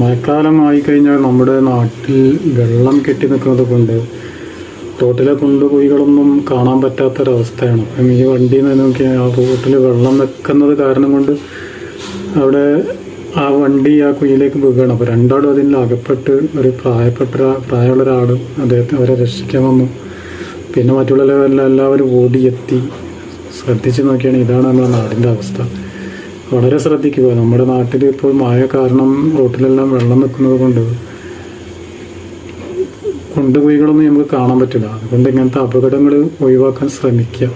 മഴക്കാലം ആയിക്കഴിഞ്ഞാൽ നമ്മുടെ നാട്ടിൽ വെള്ളം കെട്ടി നിൽക്കുന്നത് കൊണ്ട് റോട്ടിലെ കുണ്ടുകുഴികളൊന്നും കാണാൻ പറ്റാത്തൊരവസ്ഥയാണ്. അപ്പം ഈ വണ്ടിയിൽ നിന്ന് നോക്കിയാൽ ആ റോട്ടിൽ വെള്ളം നിൽക്കുന്നത് കാരണം കൊണ്ട് അവിടെ ആ വണ്ടി ആ കുഴിയിലേക്ക് വീഴുകയാണ്. അപ്പോൾ രണ്ടാളും അതിൽ അകപ്പെട്ട് ഒരു പ്രായമുള്ള ഒരാൾ അവരെ രക്ഷിക്കാൻ വന്നു. പിന്നെ മറ്റുള്ളവരെല്ലാവരും ഓടിയെത്തി. ശ്രദ്ധിച്ച് നോക്കിയാണ് ഇതാണ് നമ്മുടെ നാടിൻ്റെ അവസ്ഥ. വളരെ ശ്രദ്ധിക്കുക. നമ്മുടെ നാട്ടിൽ ഇപ്പോൾ മഴ കാരണം റോട്ടിലെല്ലാം വെള്ളം നിൽക്കുന്നത് കൊണ്ട് കുണ്ടുകുഴികളൊന്നും നമുക്ക് കാണാൻ പറ്റില്ല. അതുകൊണ്ട് ഇങ്ങനത്തെ അപകടങ്ങൾ ഒഴിവാക്കാൻ ശ്രമിക്കുക.